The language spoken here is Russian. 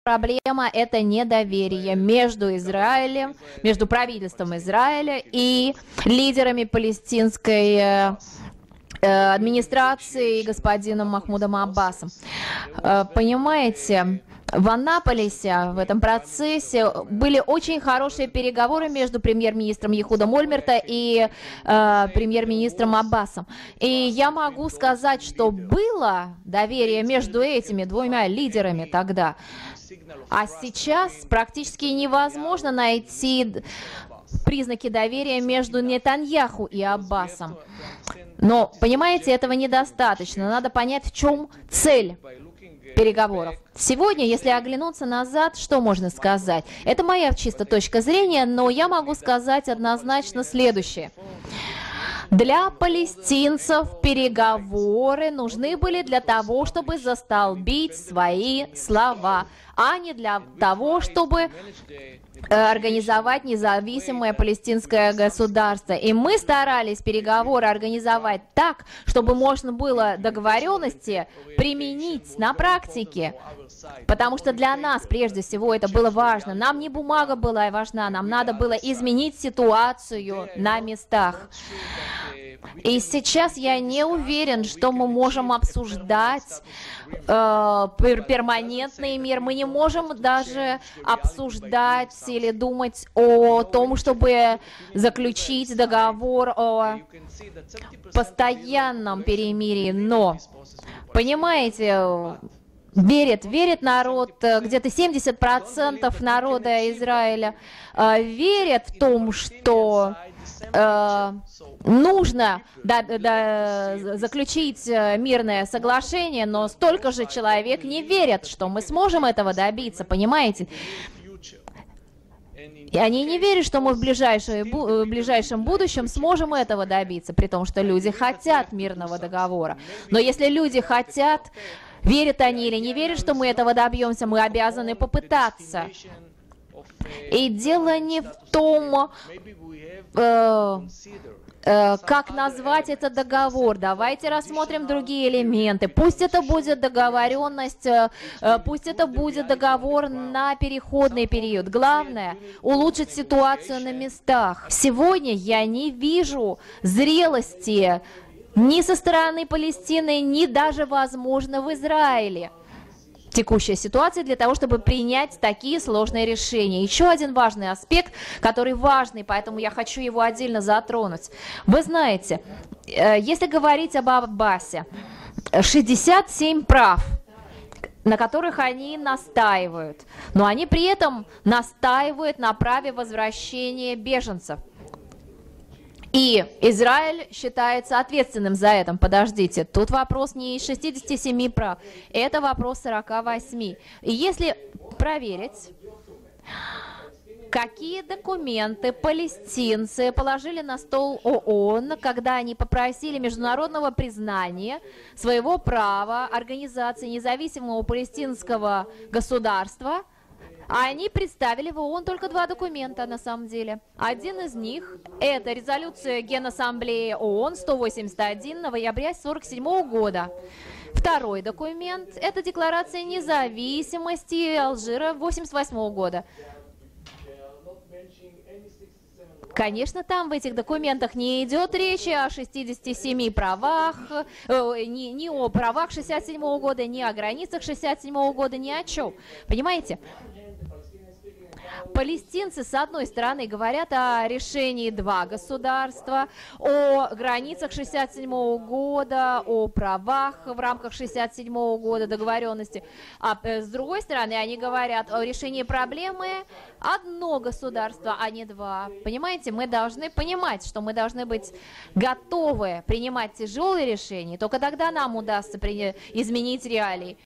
проблема — это недоверие между Израилем, между правительством Израиля и лидерами палестинской администрации господином Махмудом Аббасом. Понимаете, в Аннаполисе в этом процессе были очень хорошие переговоры между премьер-министром Ehudом Ольмерта и премьер-министром Аббасом. И я могу сказать, что было доверие между этими двумя лидерами тогда. А сейчас практически невозможно найти признаки доверия между Нетаньяху и Аббасом. Но, понимаете, этого недостаточно. Надо понять, в чем цель переговоров. Сегодня, если оглянуться назад, что можно сказать? Это моя чисто точка зрения, но я могу сказать однозначно следующее. Для палестинцев переговоры нужны были для того, чтобы застолбить свои слова, а не для того, чтобы организовать независимое палестинское государство. И мы старались переговоры организовать так, чтобы можно было договоренности применить на практике. Потому что для нас, прежде всего, это было важно. Нам не бумага была важна, нам надо было изменить ситуацию на местах. И сейчас я не уверен, что мы можем обсуждать перманентный мир. Мы не можем даже обсуждать или думать о том, чтобы заключить договор о постоянном перемирии. Но, понимаете, верит народ, где-то 70% народа Израиля верят в том, что нужно заключить мирное соглашение, но столько же человек не верят, что мы сможем этого добиться, понимаете? И они не верят, что мы в ближайшем будущем сможем этого добиться, при том, что люди хотят мирного договора. Но если люди хотят, верят они или не верят, что мы этого добьемся, мы обязаны попытаться. И дело не в том, как назвать этот договор. Давайте рассмотрим другие элементы. Пусть это будет договоренность, пусть это будет договор на переходный период. Главное — улучшить ситуацию на местах. Сегодня я не вижу зрелости ни со стороны Палестины, ни даже, возможно, в Израиле. Текущая ситуация для того, чтобы принять такие сложные решения. Еще один важный аспект, который важный, поэтому я хочу его отдельно затронуть. Вы знаете, если говорить об Аббасе, 67 прав, на которых они настаивают, но они при этом настаивают на праве возвращения беженцев. И Израиль считается ответственным за это. Подождите, тут вопрос не из 67 прав, это вопрос 48. И если проверить, какие документы палестинцы положили на стол ООН, когда они попросили международного признания своего права организации независимого палестинского государства, они представили в ООН только два документа на самом деле. Один из них — это резолюция Генассамблеи ООН 181 ноября 1947 года. Второй документ — это декларация независимости Алжира 1988 года. Конечно, там в этих документах не идет речи о 67 правах, ни о правах 67 года, ни о границах 67 года, ни о чем. Понимаете? Палестинцы, с одной стороны, говорят о решении два государства, о границах 1967 года, о правах в рамках 1967 года договоренности. А с другой стороны, они говорят о решении проблемы одно государство, а не два. Понимаете, мы должны понимать, что мы должны быть готовы принимать тяжелые решения. Только тогда нам удастся изменить реалии.